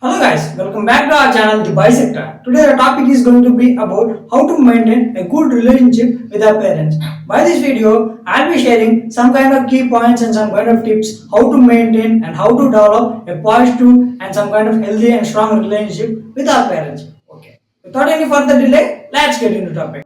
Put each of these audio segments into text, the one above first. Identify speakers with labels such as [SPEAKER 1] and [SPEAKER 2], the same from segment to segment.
[SPEAKER 1] Hello guys, welcome back to our channel The Bisector. Today the topic is going to be about how to maintain a good relationship with our parents. By this video, I'll be sharing some kind of key points and some kind of tips how to maintain and how to develop a positive and some kind of healthy and strong relationship with our parents. Okay. Without any further delay, let's get into the topic.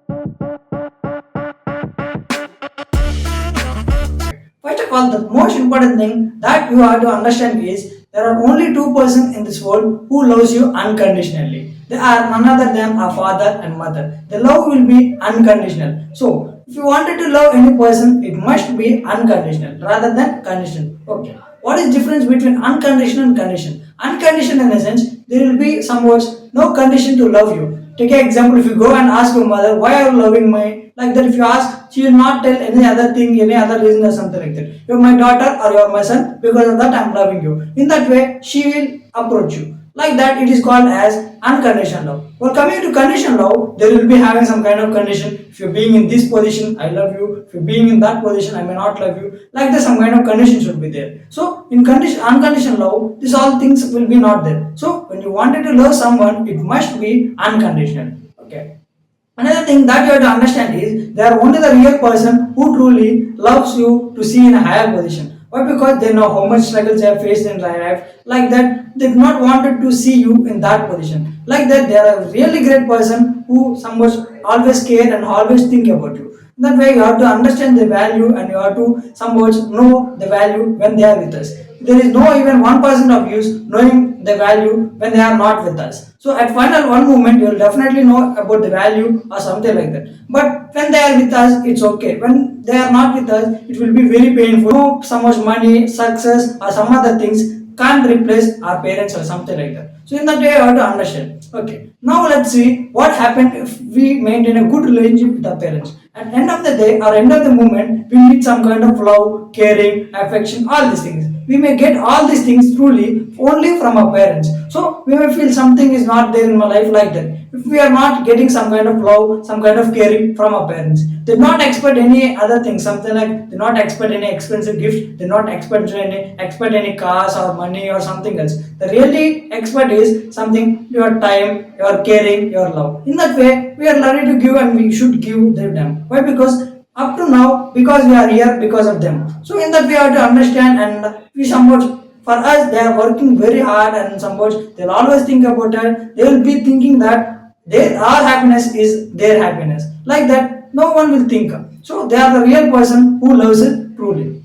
[SPEAKER 1] First of all, the most important thing that you have to understand is there are only two persons in this world who loves you unconditionally. They are none other than a father and mother. The love will be unconditional. So, if you wanted to love any person, it must be unconditional rather than conditional. Okay. What is difference between unconditional and conditional? Unconditional in a sense, there will be some words, no condition to love you. Take an example, if you go and ask your mother, why are you loving me? Like that, if you ask, she will not tell any other thing, any other reason or something like that. You're my daughter or you're my son, because of that I'm loving you. In that way, she will approach you. Like that, it is called as unconditional love. Well, coming to conditional love, there will be having some kind of condition. If you're being in this position, I love you. If you're being in that position, I may not love you. Like that, some kind of condition should be there. So, in unconditional love, these all things will be not there. So, when you wanted to love someone, it must be unconditional. Okay. Another thing that you have to understand is they are only the real person who truly loves you to see in a higher position. Why? Because they know how much struggles they have faced in their life. Like that, they do not wanted to see you in that position. Like that, they are a really great person who somewhat always care and always think about you. That way, you have to understand the value and you have to somewhat know the value when they are with us. There is no even 1% of use knowing the value when they are not with us. So at final one moment you will definitely know about the value or something like that. But when they are with us, it's okay. When they are not with us, it will be very painful. No, so much money, success or some other things can't replace our parents or something like that. So in that way you have to understand. Okay. Now let's see what happened if we maintain a good relationship with our parents. At end of the day or end of the moment, we need some kind of love, caring, affection, all these things. We may get all these things truly only from our parents. So we may feel something is not there in my life like that. If we are not getting some kind of love, some kind of caring from our parents, they not expect any other thing, something like they not expect any expensive gift, they not expect any cars or money or something else. The really expert is something your time, your caring, your love. In that way, we are ready to give and we should give them. Why? Because up to now, because we are here because of them. So in that we have to understand and we somewhat for us they are working very hard and somewhat they'll always think about it. They will be thinking that our happiness is their happiness. Like that, no one will think. So they are the real person who loves it truly.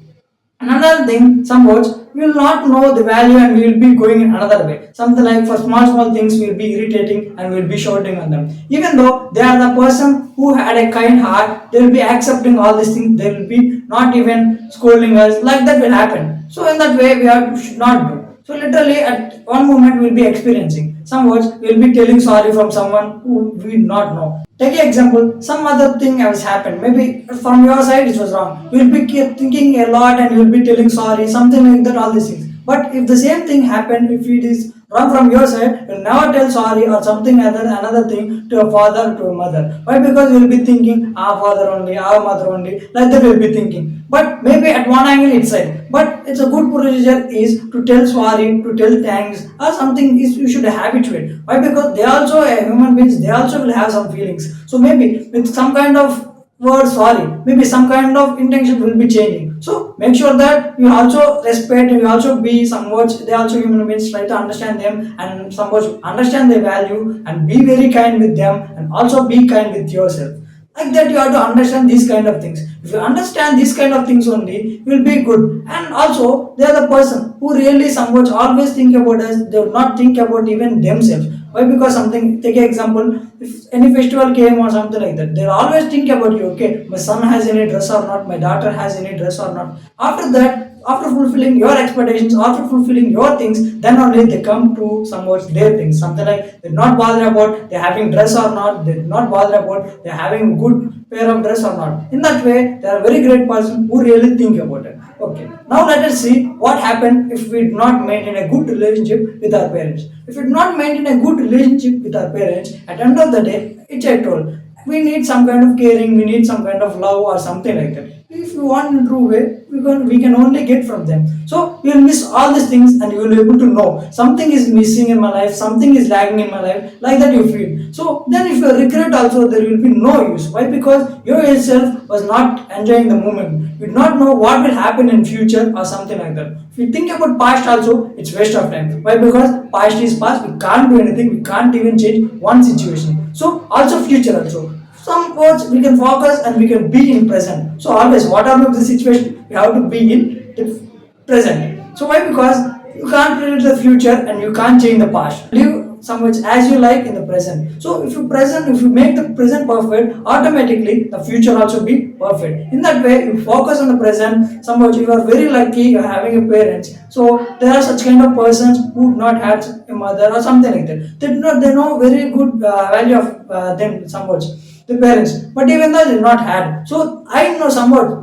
[SPEAKER 1] Another thing, somewhat, we will not know the value and we will be going in another way. Something like for small things, we will be irritating and we will be shouting on them. Even though they are the person who had a kind heart, they will be accepting all these things. They will be not even scolding us. Like that will happen. So in that way, should not do. So literally, at one moment, we will be experiencing. Some words we will be telling sorry from someone who we not know. Take an example, some other thing has happened. Maybe from your side it was wrong. You will be thinking a lot and you will be telling sorry, something like that, all these things. But if the same thing happened, if it is wrong from your side, you'll never tell sorry or something another thing to a father, to a mother. Why? Because you'll be thinking, our father only, our mother only, like that you'll be thinking. But maybe at one angle it's right. But it's a good procedure is to tell sorry, to tell thanks, or something is you should habituate. Why? Because they also are human beings, they also will have some feelings. So maybe with some kind of word sorry, maybe some kind of intention will be changing. So make sure that you also respect, you also be somewhat, they also human beings, try to understand them and somewhat understand their value and be very kind with them and also be kind with yourself. Like that you have to understand these kind of things. If you understand these kind of things only, you will be good. And also they are the person who really somewhat always think about us, they will not think about even themselves. Why? Because something, take an example, if any festival came or something like that, they'll always think about you, okay, my son has any dress or not, my daughter has any dress or not. After that, after fulfilling your expectations, after fulfilling your things, then only they come to somewhat their things. Something like they're not bothered about they're having dress or not, they're not bothered about they're having good pair of dress or not. In that way, they are a very great person who really think about it. Okay. Now let us see what happened if we do not maintain a good relationship with our parents. If we do not maintain a good relationship with our parents, at the end of the day, it's a toll. we need some kind of caring, we need some kind of love or something like that. If you want in true way, we can only get from them. So you will miss all these things and you will be able to know something is missing in my life, something is lagging in my life, like that you feel. So then if you regret also, there will be no use. Why? Because you yourself was not enjoying the moment. You did not know what will happen in future or something like that. If you think about past also, it's waste of time. Why? Because past is past, we can't do anything, we can't even change one situation. So also future also, some words we can focus and we can be in present. So always whatever the situation, we have to be in the present. So why? Because you can't predict the future and you can't change the past. Live some words as you like in the present. So if you make the present perfect, automatically the future also be perfect. In that way, you focus on the present. Some words, you are very lucky you are having a parents. So there are such kind of persons who do not have a mother or something like that. They know very good value of them, some words, the parents, but even though they not had. So I know somewhat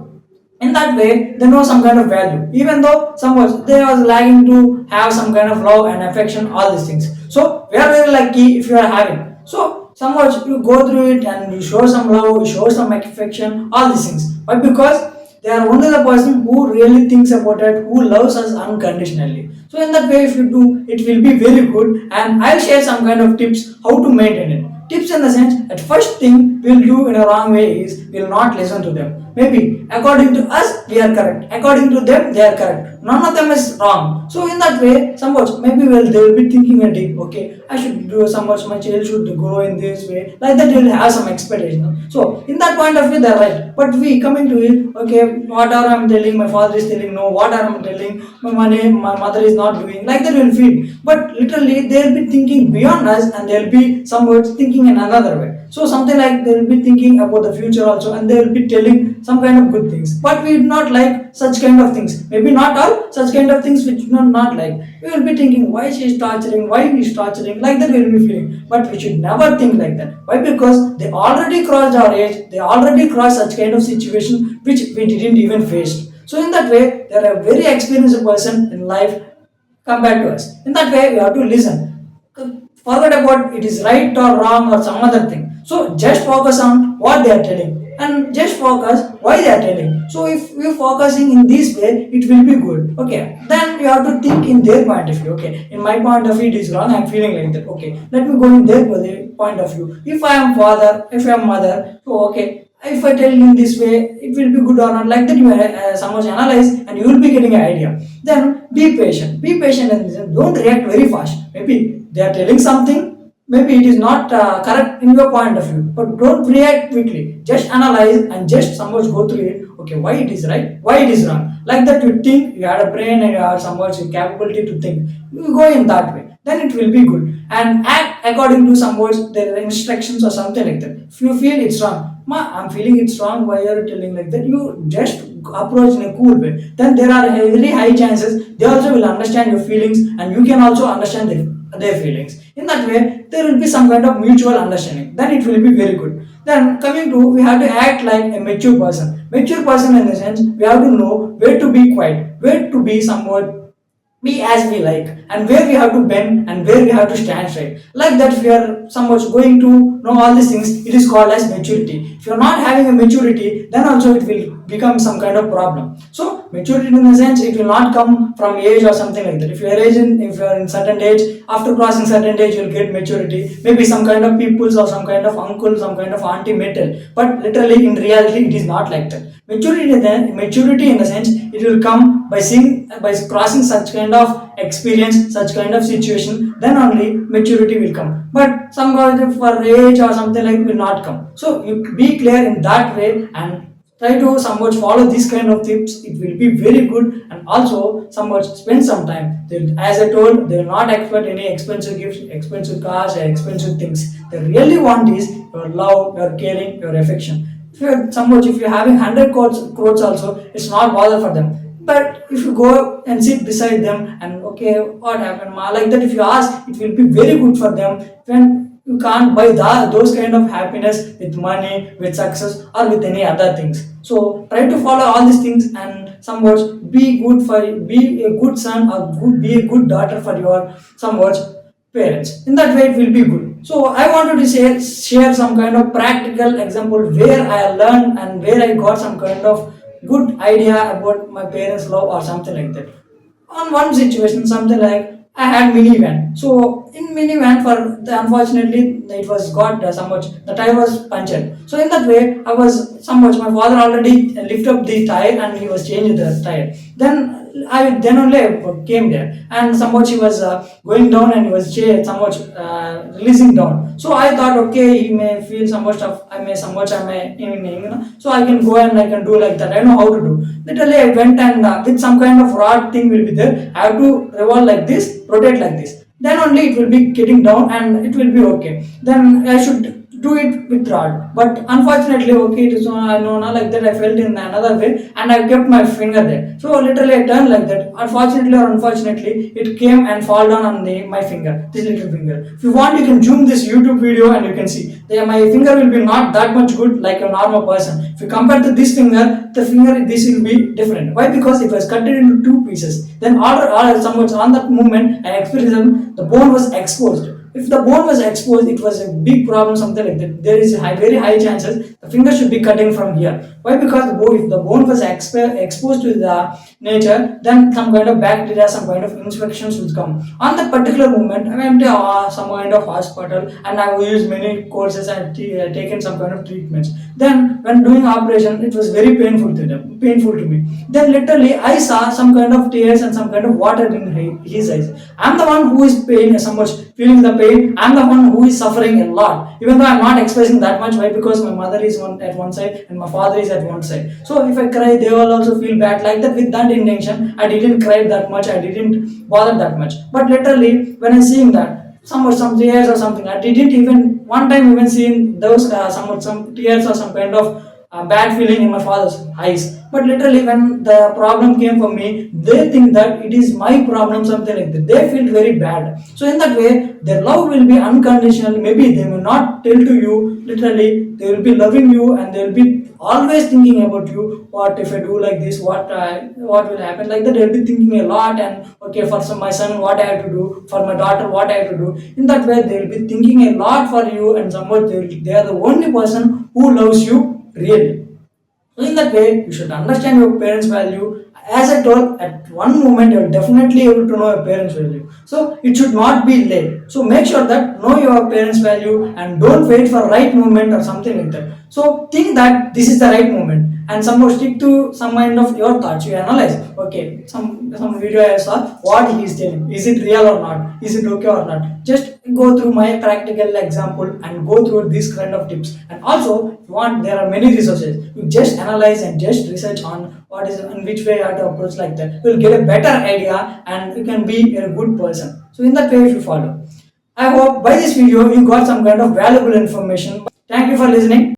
[SPEAKER 1] in that way they know some kind of value, even though somewhat they are lagging to have some kind of love and affection, all these things. So we are very lucky if you are having. So somewhat you go through it and you show some love, you show some affection, all these things. But because they are only the person who really thinks about it, who loves us unconditionally. So in that way, if you do, it will be very good. And I'll share some kind of tips how to maintain it. Tips in the sense, at first thing we'll do in a wrong way is we'll not listen to them. Maybe according to us we are correct, according to them they are correct. None of them is wrong. So in that way, somewhat maybe they will be thinking a deep. Okay, I should do somewhat. My child should grow in this way. Like that, they will have some expectation. So in that point of view, they're right. But we coming to it. Okay, whatever I'm telling, my father is telling no. Whatever I'm telling, my mother is not doing. Like that, will feel. But literally, they'll be thinking beyond us, and they'll be somewhat thinking in another way. So something like they'll be thinking about the future also, and they'll be telling some kind of good things. But we do not like such kind of things. Maybe not all such kind of things which we do not like. We will be thinking why she is torturing, why he is torturing. Like that we will be feeling. But we should never think like that. Why? Because they already crossed our age. They already crossed such kind of situation which we didn't even face. So in that way, they are a very experienced person in life compared to us. In that way, we have to listen. Forget about it is right or wrong or some other thing. So just focus on what they are telling and just focus why they are telling. So if we are focusing in this way, it will be good. Okay. Then you have to think in their point of view. Okay. In my point of view, it is wrong. I am feeling like that. Okay. Let me go in their point of view. If I am father, if I am mother, so okay. If I tell you in this way, it will be good or not. Like that, you someone analyze and you will be getting an idea. Then be patient. Be patient and listen. Don't react very fast. Maybe they are telling something, maybe it is not correct in your point of view, but don't react quickly. Just analyze and just somewhat go through it. Okay, why it is right, why it is wrong. Like that, you think you had a brain and you have somewhat capability to think. You go in that way, then it will be good and act according to somewhat their instructions or something like that. If you feel it's wrong, I'm feeling it's wrong, why are you telling like that? You just approach in a cool way. Then there are very high chances they also will understand your feelings and you can also understand their feelings. In that way, there will be some kind of mutual understanding. Then it will be very good. Then coming to, we have to act like a mature person. Mature person in the sense, we have to know where to be quiet, where to be somewhat be as we like, and where we have to bend and where we have to stand straight. Like that, if we are somewhat going to know all these things, it is called as maturity. If you are not having a maturity, then also it will become some kind of problem. So maturity in the sense, it will not come from age or something like that. If you are if you are in certain age, after crossing certain age, you will get maturity. Maybe some kind of peoples or some kind of uncle, some kind of auntie metal. But literally in reality, it is not like that. Maturity in the sense, it will come by seeing, by crossing such kind of experience, such kind of situation, then only maturity will come. But some kind of for age or something like will not come. So you be clear in that way and try to somewhat follow these kind of tips. It will be very good. And also somewhat spend some time. As I told, they will not expect any expensive gifts, expensive cars, or expensive things. They really want is your love, your caring, your affection. If you're somewhat, if you're having 100 crores also, it's not bother for them. But if you go and sit beside them and okay, what happened, ma? Like that, if you ask, it will be very good for them. When you can't buy those kind of happiness with money, with success, or with any other things. So try to follow all these things and somewhat be a good son or be a good daughter for your somewhat parents. In that way, it will be good. So I wanted to share some kind of practical example where I learned and where I got some kind of good idea about my parents' love or something like that. On one situation, something like I had minivan. So in minivan, unfortunately it was got so much the tire was punctured. So in that way, I was somewhat my father already lift up the tire and he was changing the tire. Then only I came there and somewhat he was going down and he was somewhat releasing down. So I thought, okay, he may feel somewhat of I may so I can go and I can do like that. I know how to do. Literally, I went and with some kind of rod thing will be there. I have to revolve like this, rotate like this. Then only it will be getting down and it will be okay. Then I should do it with rod. But unfortunately, okay, it is I know now like that I felt in another way and I kept my finger there. So literally I turned like that. Unfortunately or unfortunately, it came and fall down on my finger, this little finger. If you want, you can zoom this YouTube video and you can see. My finger will be not that much good like a normal person. If you compare to this finger, the finger this will be different. Why? Because it was cut into two pieces. Then all somewhat on that moment I experienced the bone was exposed. If the bone was exposed, it was a big problem, something like that. There is very high chances the finger should be cutting from here. Why? Because if the bone was exposed to the nature, then some kind of bacteria, some kind of infections would come. On that particular moment, I went to some kind of hospital and I used many courses and taken some kind of treatments. Then when doing operation, it was very painful to me. Then literally I saw some kind of tears and some kind of water in his eyes. I'm the one who is pain so much feeling the pain. I'm the one who is suffering a lot, even though I'm not expressing that much. Why? Because my mother is at one side and my father is at one side. So if I cry, they will also feel bad like that. With that intention, I didn't cry that much. I didn't bother that much. But literally, when I seeing that some tears or something, I didn't even one time even seeing those some tears or some kind of bad feeling in my father's eyes. But literally, when the problem came for me, they think that it is my problem, something like that. They feel very bad. So in that way, their love will be unconditional. Maybe they will not tell to you. Literally, they will be loving you and they will be always thinking about you. What if I do like this? What will happen? Like that, they'll be thinking a lot. And okay, for my son, what I have to do. For my daughter, what I have to do. In that way, they'll be thinking a lot for you, and somewhat they are the only person who loves you really. So in that way, you should understand your parents' value. As I told, at one moment you are definitely able to know your parents' value. So it should not be late. So make sure that know your parents' value and don't wait for right moment or something like that. So think that this is the right moment and somehow stick to some kind of your thoughts. You analyze. Okay, some video I saw what he is telling. Is it real or not? Is it okay or not? Just go through my practical example and go through this kind of tips. And also, if you want, there are many resources. You just analyze and just research on what is in which way you have to approach like that. You'll get a better idea and you can be a good person. So in that way, you should follow. I hope by this video you got some kind of valuable information. Thank you for listening.